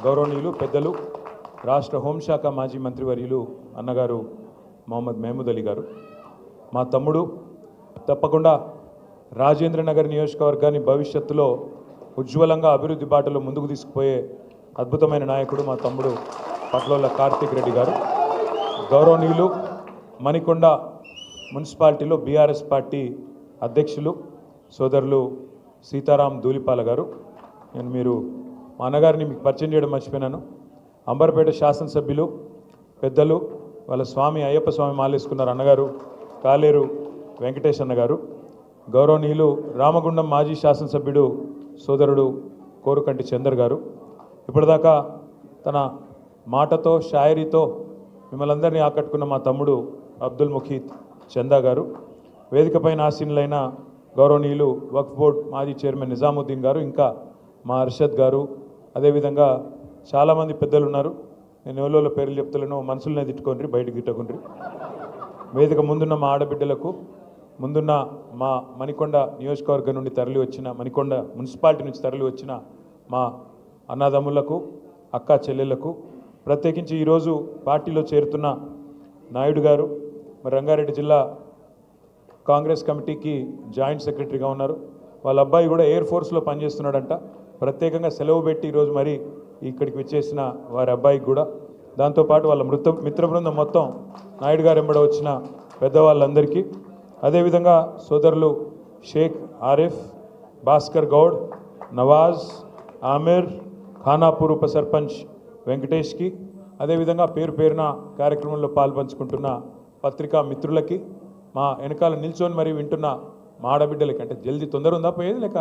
గౌరవనీయులు పెద్దలు రాష్ట్ర హోంశాఖ మాజీ మంత్రివర్యులు అన్నగారు మొహమ్మద్ మహమూద్ అలీ గారు, మా తమ్ముడు తప్పకుండా రాజేంద్ర నగర్ నియోజకవర్గాన్ని భవిష్యత్తులో ఉజ్వలంగా అభివృద్ధి బాటలో ముందుకు తీసుకుపోయే అద్భుతమైన నాయకుడు మా తమ్ముడు పట్లోళ్ళ కార్తిక్ రెడ్డి గారు, గౌరవనీయులు మణికొండ మున్సిపాలిటీలో బీఆర్ఎస్ పార్టీ అధ్యక్షులు సోదరులు సీతారాం ధూళిపాల గారు. నేను మీరు మా అన్నగారిని మీకు పరిచయం చేయడం మర్చిపోయినాను. అంబర్పేట శాసనసభ్యులు పెద్దలు వాళ్ళ స్వామి అయ్యప్ప స్వామి మాలేసుకున్నారు అన్నగారు కాలేరు వెంకటేష్ అన్నగారు, గౌరవనీయులు రామగుండం మాజీ శాసనసభ్యుడు సోదరుడు కోరుకంటి చందర్ గారు, ఇప్పటిదాకా తన మాటతో షాయరీతో మిమ్మల్ని అందరినీ ఆకట్టుకున్న మా తమ్ముడు అబ్దుల్ ముఖీద్ చందా గారు, వేదికపైన ఆసీనులైన గౌరవనీయులు వక్ఫ్ బోర్డ్ మాజీ చైర్మన్ నిజాముద్దీన్ గారు, ఇంకా మా అర్షద్ గారు, అదేవిధంగా చాలామంది పెద్దలు ఉన్నారు. నేను ఎవరో పేర్లు చెప్తలేను, మనసులనే తిట్టుకోండి, బయటకు తిట్టకుండ్రి. వేదిక ముందున్న మా ఆడబిడ్డలకు, ముందున్న మా మణికొండ నియోజకవర్గం నుండి తరలి వచ్చిన, మణికొండ మున్సిపాలిటీ నుంచి తరలి వచ్చిన మా అన్నదమ్ములకు, అక్క చెల్లెళ్లకు, ప్రత్యేకించి ఈరోజు పార్టీలో చేరుతున్న నాయుడు గారు, మరి రంగారెడ్డి జిల్లా కాంగ్రెస్ కమిటీకి జాయింట్ సెక్రటరీగా ఉన్నారు. వాళ్ళ అబ్బాయి కూడా ఎయిర్ ఫోర్స్లో పనిచేస్తున్నాడంట. ప్రత్యేకంగా సెలవు పెట్టి ఈరోజు మరి ఇక్కడికి వచ్చేసిన వారి అబ్బాయికి కూడా, దాంతోపాటు వాళ్ళ మిత్ర బృందం మొత్తం నాయుడు గారు వెంబడ వచ్చిన పెద్దవాళ్ళందరికీ, అదేవిధంగా సోదరులు షేక్ ఆరిఫ్, భాస్కర్ గౌడ్, నవాజ్, ఆమిర్, ఖానాపూర్ ఉప సర్పంచ్ వెంకటేష్కి, అదేవిధంగా పేరు పేరున కార్యక్రమంలో పాల్పంచుకుంటున్న పత్రికా మిత్రులకి, మా వెనకాల నిల్చొని మరి వింటున్న మా ఆడబిడ్డలకి, అంటే జల్దీ తొందర ఉందా పోయేది లేక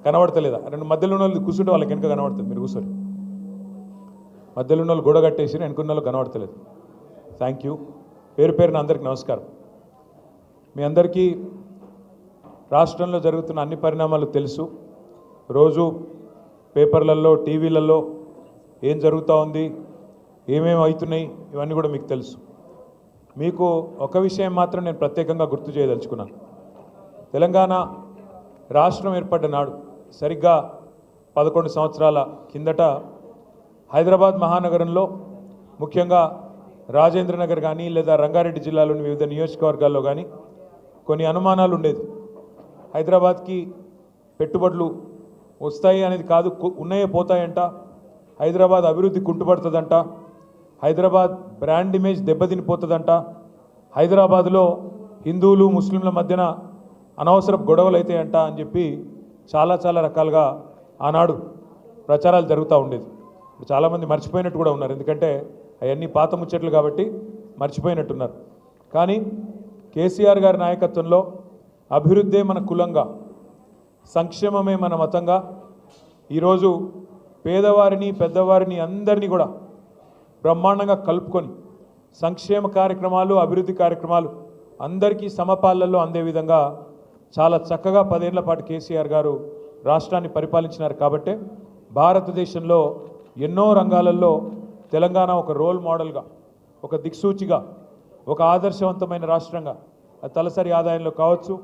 కనబడతలేదా? రెండు మధ్యలో ఉన్న వాళ్ళు కూర్చుంటే వాళ్ళకి వెనక కనబడుతుంది, మీరు కూర్చోరు. మధ్యలో ఉన్న వాళ్ళు గోడ కట్టేసి వెనుకున్న వాళ్ళు కనబడతలేదు. Thank you. పేరు పేరున అందరికీ నమస్కారం. మీ అందరికీ రాష్ట్రంలో జరుగుతున్న అన్ని పరిణామాలు తెలుసు. రోజు పేపర్లలో టీవీలలో ఏం జరుగుతూ ఉంది, ఏమేమి అవుతున్నాయి, ఇవన్నీ కూడా మీకు తెలుసు. మీకు ఒక విషయం మాత్రం నేను ప్రత్యేకంగా గుర్తు చేయదలుచుకున్నాను. తెలంగాణ రాష్ట్రం ఏర్పడ్డ నాడు సరిగ్గా 11 సంవత్సరాల కిందట హైదరాబాద్ మహానగరంలో, ముఖ్యంగా రాజేంద్ర నగర్ కానీ లేదా రంగారెడ్డి జిల్లాలోని వివిధ నియోజకవర్గాల్లో కానీ కొన్ని అనుమానాలు ఉండేది. హైదరాబాద్కి పెట్టుబడులు వస్తాయి అనేది కాదు, ఉన్నాయే పోతాయంట, హైదరాబాద్ అభివృద్ధి కుంటుపడుతుందంట, హైదరాబాద్ బ్రాండ్ ఇమేజ్ దెబ్బతినిపోతుందంట, హైదరాబాద్లో హిందువులు ముస్లింల మధ్యన అనవసరపు గొడవలు అవుతాయంట అని చెప్పి చాలా రకాలుగా ఆనాడు ప్రచారాలు జరుగుతూ ఉండేది. ఇప్పుడు చాలామంది మర్చిపోయినట్టు కూడా ఉన్నారు, ఎందుకంటే అవన్నీ పాత ముచ్చట్లు కాబట్టి మర్చిపోయినట్టున్నారు. కానీ కేసీఆర్ గారి నాయకత్వంలో అభివృద్ధే మన కులంగా, సంక్షేమమే మన మతంగా, ఈరోజు పేదవారిని పెద్దవారిని అందరినీ కూడా బ్రహ్మాండంగా కలుపుకొని సంక్షేమ కార్యక్రమాలు, అభివృద్ధి కార్యక్రమాలు అందరికీ సమపాలనలో అందే విధంగా చాలా చక్కగా 10 ఏళ్ల పాటు కేసీఆర్ గారు రాష్ట్రాన్ని పరిపాలించినారు. కాబట్టే భారతదేశంలో ఎన్నో రంగాలలో తెలంగాణ ఒక రోల్ మోడల్గా, ఒక దిక్సూచిగా, ఒక ఆదర్శవంతమైన రాష్ట్రంగా, తలసరి ఆదాయంలో కావచ్చు,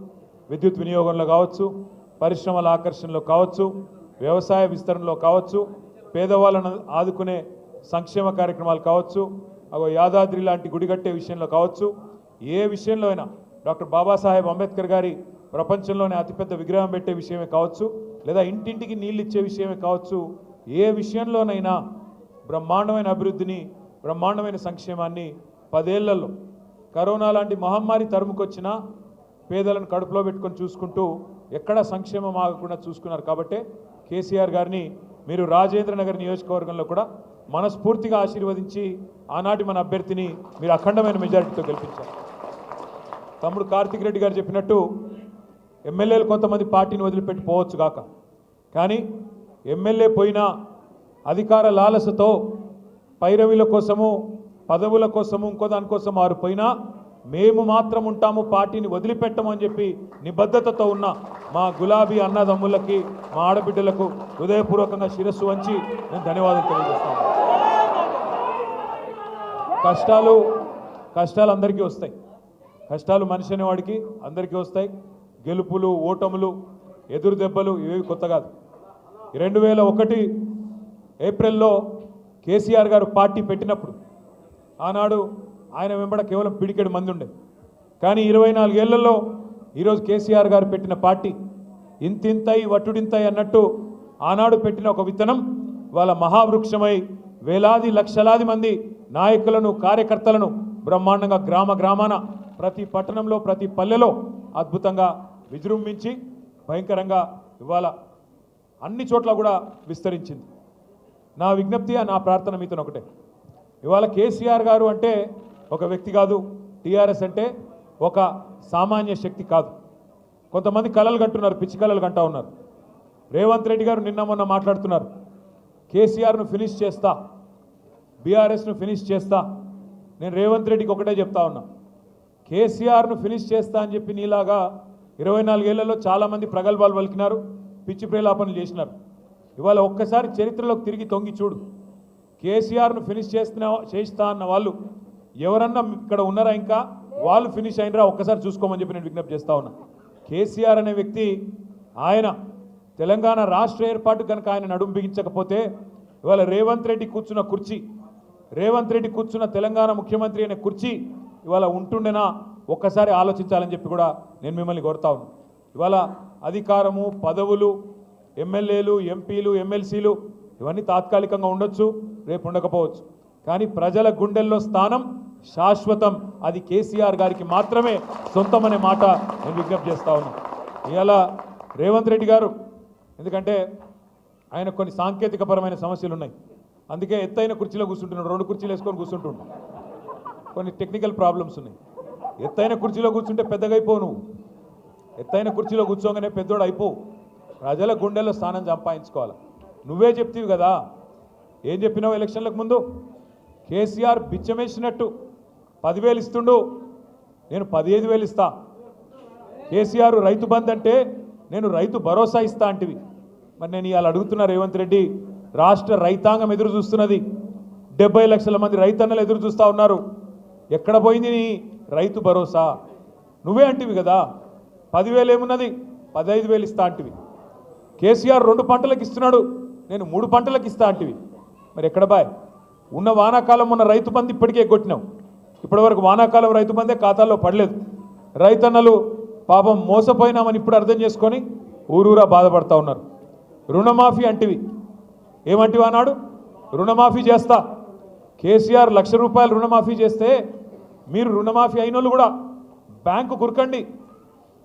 విద్యుత్ వినియోగంలో కావచ్చు, పరిశ్రమల ఆకర్షణలో కావచ్చు, వ్యవసాయ విస్తరణలో కావచ్చు, పేదవాళ్ళను ఆదుకునే సంక్షేమ కార్యక్రమాలు కావచ్చు, యాదాద్రి లాంటి గుడి కట్టే విషయంలో కావచ్చు, ఏ విషయంలో అయినా డాక్టర్ బాబాసాహెబ్ అంబేద్కర్ గారి ప్రపంచంలోనే అతిపెద్ద విగ్రహం పెట్టే విషయమే కావచ్చు, లేదా ఇంటింటికి నీళ్ళు ఇచ్చే విషయమే కావచ్చు, ఏ విషయంలోనైనా బ్రహ్మాండమైన అభివృద్ధిని, బ్రహ్మాండమైన సంక్షేమాన్ని 10 ఏళ్లలో కరోనా లాంటి మహమ్మారి తరుముకొచ్చినా పేదలను కడుపులో పెట్టుకొని చూసుకుంటూ ఎక్కడా సంక్షేమం ఆగకుండా చూసుకున్నారు. కాబట్టే కేసీఆర్ గారిని మీరు రాజేంద్ర నగర్ నియోజకవర్గంలో కూడా మనస్ఫూర్తిగా ఆశీర్వదించి ఆనాటి మన అభ్యర్థిని మీరు అఖండమైన మెజారిటీతో గెలిపించారు. తమ్ముడు కార్తిక్ రెడ్డి గారు చెప్పినట్టు ఎమ్మెల్యేలు కొంతమంది పార్టీని వదిలిపెట్టి పోవచ్చు కాక, కానీ ఎమ్మెల్యే పోయినా అధికార లాలసతో పైరవీల కోసము, పదవుల కోసము, ఇంకో దానికోసం వారు పోయినా మేము మాత్రం ఉంటాము, పార్టీని వదిలిపెట్టము అని చెప్పి నిబద్ధతతో ఉన్న మా గులాబీ అన్నదమ్ములకి, మా ఆడబిడ్డలకు హృదయపూర్వకంగా శిరస్సు వంచి నేను ధన్యవాదాలు తెలియజేస్తాను. కష్టాలు అందరికీ వస్తాయి, కష్టాలు మనిషి అనేవాడికి అందరికీ వస్తాయి. గెలుపులు, ఓటములు, ఎదురు దెబ్బలు ఇవేవి కొత్త కాదు. 2001 ఏప్రిల్లో కేసీఆర్ గారు పార్టీ పెట్టినప్పుడు ఆనాడు ఆయన వెంబడ కేవలం పిడికెడు మంది ఉండే. కానీ 24 ఏళ్లలో ఈరోజు కేసీఆర్ గారు పెట్టిన పార్టీ ఇంతింతై వట్టుడింతై అన్నట్టు ఆనాడు పెట్టిన ఒక విత్తనం వాళ్ళ మహావృక్షమై వేలాది లక్షలాది మంది నాయకులను కార్యకర్తలను బ్రహ్మాండంగా గ్రామ గ్రామాన ప్రతి పట్టణంలో ప్రతి పల్లెలో అద్భుతంగా విజృంభించి భయంకరంగా ఇవాళ అన్ని చోట్ల కూడా విస్తరించింది. నా విజ్ఞప్తి నా ప్రార్థన మీతో ఒకటే, ఇవాళ కేసీఆర్ గారు అంటే ఒక వ్యక్తి కాదు, టీఆర్ఎస్ అంటే ఒక సామాన్య శక్తి కాదు. కొంతమంది కలలు కంటున్నారు, పిచ్చి కలలు కంటా ఉన్నారు. రేవంత్ రెడ్డి గారు నిన్న మొన్న మాట్లాడుతున్నారు, కేసీఆర్ను ఫినిష్ చేస్తా, బీఆర్ఎస్ను ఫినిష్ చేస్తా. నేను రేవంత్ రెడ్డికి ఒకటే చెప్తా ఉన్నా, కేసీఆర్ను ఫినిష్ చేస్తా అని చెప్పి నీలాగా 24 ఏళ్లలో చాలామంది ప్రగల్భాలు పలికినారు, పిచ్చి ప్రేలాపనలు చేసినారు. ఇవాళ ఒక్కసారి చరిత్రలోకి తిరిగి తొంగి చూడు, కేసీఆర్ను ఫినిష్ చేస్తా అన్న వాళ్ళు ఎవరన్నా ఇక్కడ ఉన్నారా, ఇంకా వాళ్ళు ఫినిష్ అయినరా ఒక్కసారి చూసుకోమని చెప్పి నేను విజ్ఞప్తి చేస్తా ఉన్నా. కేసీఆర్ అనే వ్యక్తి ఆయన తెలంగాణ రాష్ట్ర ఏర్పాటు కనుక ఆయన నడుం బిగించకపోతే ఇవాళ రేవంత్ రెడ్డి కూర్చున్న కుర్చీ, రేవంత్ రెడ్డి కూర్చున్న తెలంగాణ ముఖ్యమంత్రి అనే కుర్చీ ఇవాళ ఉంటుండేనా ఒక్కసారి ఆలోచించాలని చెప్పి కూడా నేను మిమ్మల్ని కోరుతా ఉన్నాను. ఇవాళ అధికారము, పదవులు, ఎమ్మెల్యేలు, ఎంపీలు, ఎమ్మెల్సీలు ఇవన్నీ తాత్కాలికంగా ఉండొచ్చు, రేపు ఉండకపోవచ్చు. కానీ ప్రజల గుండెల్లో స్థానం శాశ్వతం, అది కేసీఆర్ గారికి మాత్రమే సొంతం అనే మాట నేను విజ్ఞప్తి చేస్తా ఉన్నాను. ఇవాళ రేవంత్ రెడ్డి గారు ఎందుకంటే ఆయన కొన్ని సాంకేతికపరమైన సమస్యలు ఉన్నాయి, అందుకే ఎత్తైన కుర్చీలో కూర్చుంటున్నాడు, 2 కుర్చీలు వేసుకొని కూర్చుంటుండు. కొన్ని టెక్నికల్ ప్రాబ్లమ్స్ ఉన్నాయి. ఎత్తైన కుర్చీలో కూర్చుంటే పెద్దగా అయిపోవు, నువ్వు ఎత్తైన కుర్చీలో కూర్చోగానే పెద్దోడు అయిపోవు. ప్రజల గుండెల్లో స్థానం సంపాదించుకోవాలి. నువ్వే చెప్తీవి కదా, ఏం చెప్పినావు ఎలక్షన్లకు ముందు? కేసీఆర్ బిచ్చమేసినట్టు 10,000 ఇస్తుండు, నేను 15,000 ఇస్తా. కేసీఆర్ రైతు బంధు అంటే నేను రైతు భరోసా ఇస్తా అంటివి. మరి నేను ఇవాళ అడుగుతున్నా రేవంత్ రెడ్డి, రాష్ట్ర రైతాంగం ఎదురు చూస్తున్నది, 70 లక్షల మంది రైతన్నలు ఎదురు చూస్తూ ఉన్నారు. ఎక్కడ పోయింది నీ రైతు భరోసా? నువ్వే అంటివి కదా 10,000 ఏమున్నది, 15,000 ఇస్తా అంటివి. కేసీఆర్ 2 పంటలకు ఇస్తున్నాడు, నేను 3 పంటలకు ఇస్తా అంటివి. మరి ఎక్కడ బాయ్? ఉన్న వానాకాలం ఉన్న రైతు బంధు ఇప్పటికే ఎగ్గొట్టినావు. ఇప్పటివరకు వానాకాలం రైతు బంధే ఖాతాల్లో పడలేదు. రైతన్నలు పాపం మోసపోయినామని ఇప్పుడు అర్థం చేసుకొని ఊరూరా బాధపడతా ఉన్నారు. రుణమాఫీ అంటివి, ఏమంటివి అన్నాడు? రుణమాఫీ చేస్తా. కేసీఆర్ ₹1,00,000 రుణమాఫీ చేస్తే మీరు రుణమాఫీ అయిన వాళ్ళు కూడా బ్యాంకు కురకండి,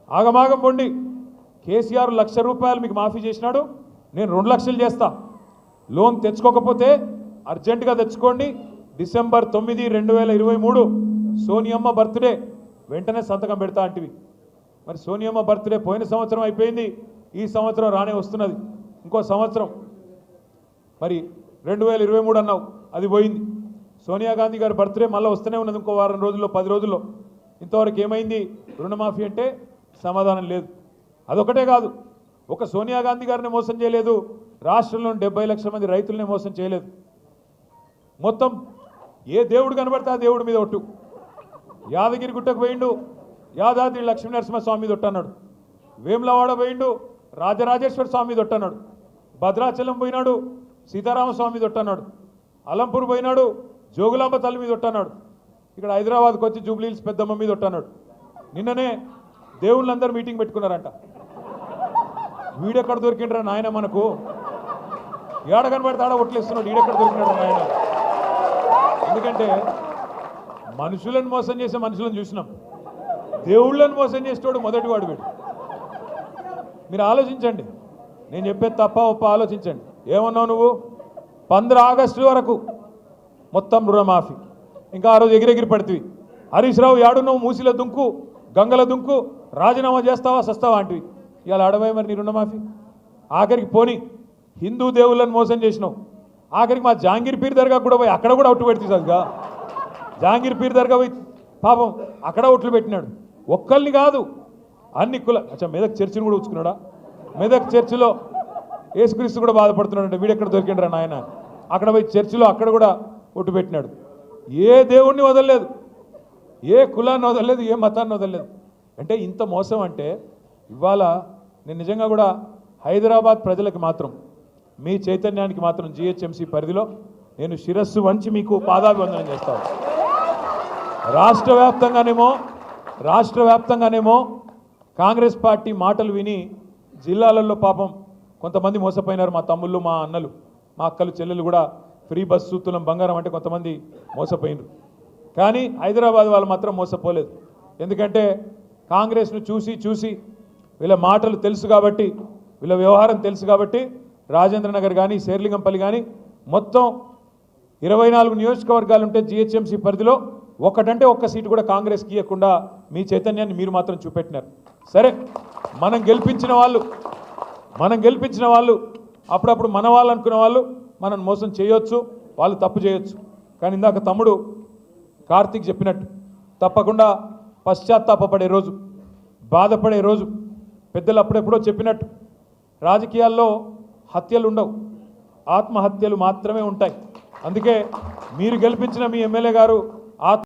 ఆగమాగం పొండి. కేసీఆర్ ₹1,00,000 మీకు మాఫీ చేసినాడు, నేను 2 లక్షలు చేస్తా. లోన్ తెచ్చుకోకపోతే అర్జెంటుగా తెచ్చుకోండి, డిసెంబర్ 9, 2023 సోనియమ్మ బర్త్డే, వెంటనే సంతకం పెడతా అంటివి. మరి సోనియమ్మ బర్త్డే పోయిన సంవత్సరం అయిపోయింది, ఈ సంవత్సరం రానే వస్తున్నది, ఇంకో సంవత్సరం. మరి 2023 అన్నావు, అది పోయింది. సోనియా గాంధీ గారి బర్త్డే మళ్ళీ వస్తూనే ఉన్నది, ఇంకో వారం రోజుల్లో 10 రోజుల్లో. ఇంతవరకు ఏమైంది రుణమాఫీ అంటే? సమాధానం లేదు. అదొకటే కాదు, ఒక సోనియా గాంధీ గారిని మోసం చేయలేదు, రాష్ట్రంలోని 70 లక్షల మంది రైతులనే మోసం చేయలేదు. మొత్తం ఏ దేవుడు కనబడితే ఆ దేవుడి మీద ఒట్టు. యాదగిరి గుట్టకు పోయిండు, యాదాద్రి లక్ష్మీనరసింహస్వామి మీద ఒట్టన్నాడు. వేములవాడ పోయిండు, రాజరాజేశ్వర స్వామి మీద ఒట్టన్నాడు. భద్రాచలం పోయినాడు, సీతారామస్వామి మీద ఒట్టన్నాడు. అలంపూర్ పోయినాడు, జోగులాంబ తల్లి మీద ఒట్టన్నాడు. ఇక్కడ హైదరాబాద్కి వచ్చి జూబ్లీహిల్స్ పెద్దమ్మ మీద ఒట్టన్నాడు. నిన్ననే దేవుళ్ళందరూ మీటింగ్ పెట్టుకున్నారంట. వీడెక్కడ దొరికిండ్రా నాయన, మనకు ఏడ కనబడితే ఆడ ఒట్లేస్తున్నాడు, ఈడెక్కడ దొరికినాడు నాయన. ఎందుకంటే మనుషులను మోసం చేసే మనుషులను చూసినాం, దేవుళ్ళని మోసం చేసేవాడు మొదటి వాడు వీడు. మీరు ఆలోచించండి, నేను చెప్పేది తప్ప ఒప్ప ఆలోచించండి. ఏమన్నావు నువ్వు? 15 ఆగస్టు వరకు మొత్తం రుణమాఫీ. ఇంకా ఆ రోజు ఎగిరెగిరి పడుతుంది. హరీష్ రావు యాడున్నావు, మూసిల దుంకు, గంగల దుంకు, రాజీనామా చేస్తావా సస్తావా అంటివి. ఇవాళ అడవై మరి నీ రుణమాఫీ. ఆఖరికి పోని హిందూ దేవుళ్ళని మోసం చేసినావు. ఆఖరికి మా జహాంగీర్ పీర్ దర్గా కూడా పోయి అక్కడ కూడా ఒట్టు పెడుతుంది సరిగా. జహాంగీర్ పీర్ దర్గా పోయి పాపం అక్కడ ఒట్లు పెట్టినాడు. ఒక్కరిని కాదు, అన్ని కుల. అచ్చా, మెదక్ చర్చిని కూడా ఉంచుకున్నాడా? మెదక్ చర్చిలో యేసుక్రీస్తు కూడా బాధపడుతున్నాడు, వీడెక్కడ దొరికిండ్రా నాయన. అక్కడ పోయి చర్చిలో అక్కడ కూడా ఒట్టు పెట్టినాడు. ఏ దేవుణ్ణి వదలలేదు, ఏ కులాన్ని వదలలేదు, ఏ మతాన్ని వదలలేదు. అంటే ఇంత మోసం అంటే ఇవాళ నేను నిజంగా కూడా హైదరాబాద్ ప్రజలకు మాత్రం మీ చైతన్యానికి మాత్రం జిహెచ్ఎంసీ పరిధిలో నేను శిరస్సు వంచి మీకు పాదాభివందనం చేస్తాను. రాష్ట్ర వ్యాప్తంగానేమో కాంగ్రెస్ పార్టీ మాటలు విని జిల్లాలలో పాపం కొంతమంది మోసపోయినారు. మా తమ్ముళ్ళు, మా అన్నలు, మా అక్కలు, చెల్లెలు కూడా ఫ్రీ బస్సు, తులం బంగారం అంటే కొంతమంది మోసపోయినారు. కానీ హైదరాబాద్ వాళ్ళు మాత్రం మోసపోలేదు. ఎందుకంటే కాంగ్రెస్ను చూసి వీళ్ళ మాటలు తెలుసు కాబట్టి, వీళ్ళ వ్యవహారం తెలుసు కాబట్టి రాజేంద్ర నగర్ కానీ, శేర్లింగంపల్లి కానీ మొత్తం 24 నియోజకవర్గాలు ఉంటే జిహెచ్ఎంసీ పరిధిలో ఒక్కటంటే ఒక్క సీటు కూడా కాంగ్రెస్కి ఇవ్వకుండా మీ చైతన్యాన్ని మీరు మాత్రం చూపెట్టినారు. సరే, మనం గెలిపించిన వాళ్ళు అప్పుడప్పుడు మన వాళ్ళు అనుకునే వాళ్ళు మనం మోసం చేయొచ్చు, వాళ్ళు తప్పు చేయొచ్చు. కానీ ఇందాక తమ్ముడు కార్తీక్ చెప్పినట్టు తప్పకుండా పశ్చాత్తాపపడే రోజు, బాధపడే రోజు. పెద్దలు అప్పుడెప్పుడో చెప్పినట్టు రాజకీయాల్లో హత్యలు ఉండవు, ఆత్మహత్యలు మాత్రమే ఉంటాయి. అందుకే మీరు గెలిపించిన మీ ఎమ్మెల్యే గారు